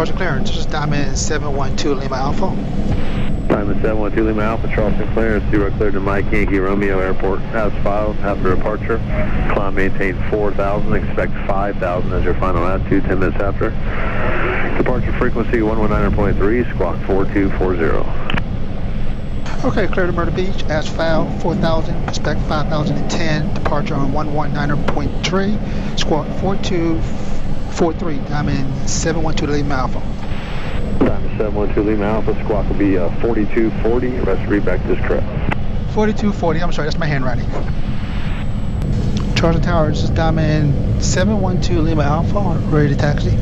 Charleston clearance, this is Diamond 712 Lima Alpha. Diamond 712 Lima Alpha, Charleston clearance, 0 cleared to Mike Yankee Romeo Airport, as filed, after departure. Climb maintain 4,000, expect 5,000 as your final altitude 10 minutes after. Departure frequency 119.3, squawk 4240. Okay, clear to Myrtle Beach, as filed, 4,000, expect 5,010, departure on 119.3, squawk 4243, Diamond 712 Lima Alpha. Diamond 712 Lima Alpha, squawk will be 4240, rest read back to this correct. 4240, I'm sorry, that's my handwriting. Charleston Tower, this is Diamond 712 Lima Alpha, ready to taxi.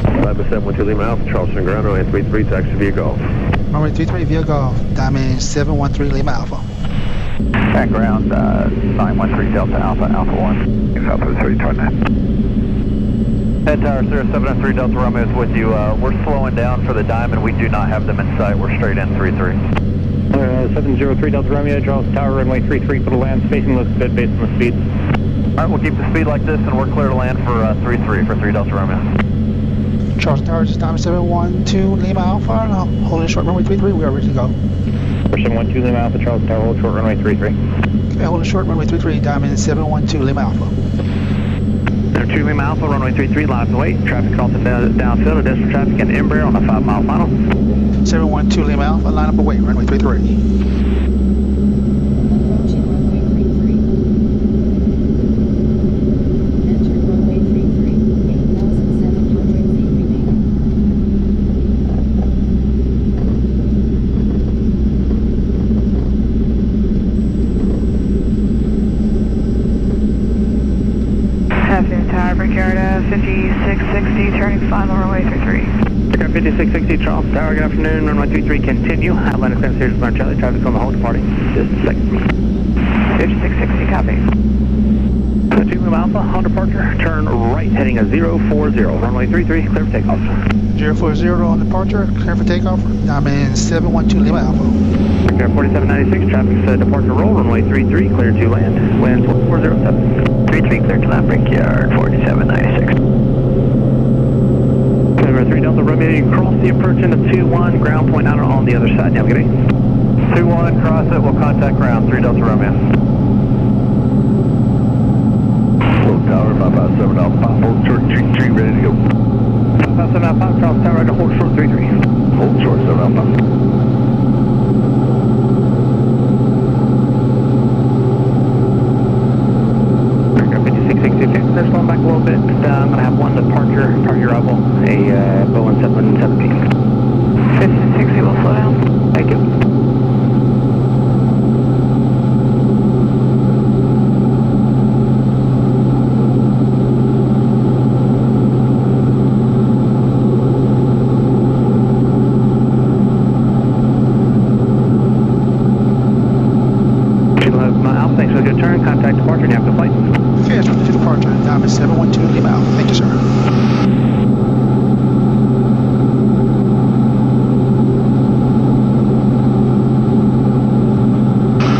Diamond 712 Lima Alpha, Charleston ground, runway 33, taxi via Golf. Runway 33 via Golf, Diamond 713 Lima Alpha. Background 913 Delta Alpha, Alpha 1. Alpha 3, turn that. Head Tower 0703 Delta Romeo is with you. We're slowing down for the Diamond. We do not have them in sight. We're straight in 33. 703 Delta Romeo, Charleston Tower, runway 33 for the land. Spacing looks good based on the speed. Alright, we'll keep the speed like this and we're clear to land for 33 for 3 Delta Romeo. Charleston Tower, this is Diamond 712 Lima Alpha, holding short runway 33, we are ready to go. 712 Lima Alpha, Charleston Tower, hold short runway 33. Okay, holding short runway 33, Diamond 712 Lima Alpha. 2 Lima Alpha, runway 33, line up the way. Traffic crossing downfield, additional traffic and Embraer on a 5-mile final. 712 Lima Alpha, line up away, runway 33. Brickyard 5660, turning final runway 33. Brickyard 5660, Charleston Tower, good afternoon, runway 33, continue. Atlantic Center, Series Mark Charlie, traffic on the hold departing. Just a second. 5660, copy. 2 Lima Alpha, on departure, turn right, heading a 040, runway 33, clear for takeoff. 040 on departure, clear for takeoff, Diamond 712 Lima Alpha. Brickyard 4796, traffic's departure roll, runway 33, clear to land, wind 4407. 33 clear to land, Brickyard 4796. Number 3 Delta Romeo, you cross the approach into 2-1, ground point out on the other side, navigate. 2-1, cross it, we'll contact ground, 3 Delta Romeo. Full tower, 557 Alpha, hold short 33, ready to go. 557 Alpha, Charleston Tower, right to hold short 33. Hold short 7 Alpha. There's going back a little bit. I'm going to have one departure arrival, a Boeing 717. 5660 will slow down. Thank you. Alpha, thanks for the good turn. Contact departure and you have the flight. Okay, that's to departure, Diamond 712 Lima Alpha. Thank you, sir.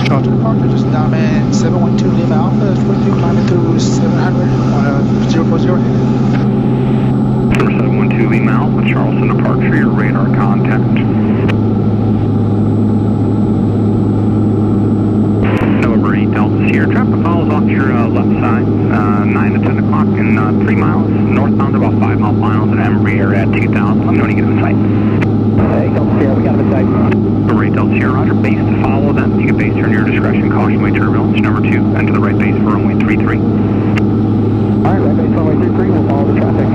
Charleston departure, just Diamond 712 Lima Alpha, 42, climbing through 700 on a 040 heading. 712 Lima Alpha, Charleston departure, your radar contact. Delta's here. Traffic follows off your left side, 9 to 10 o'clock and 3 miles. Northbound about 5 mile finals at Embraer at 2000. Let me know when you get in sight. Hey, Delta's here, we got him in sight. Array Delta's here, roger. Base to follow them. You can base turn your discretion. Caution way turbulence. Number 2, and to the right base for runway 33. Alright, right base runway 33, we'll follow the traffic.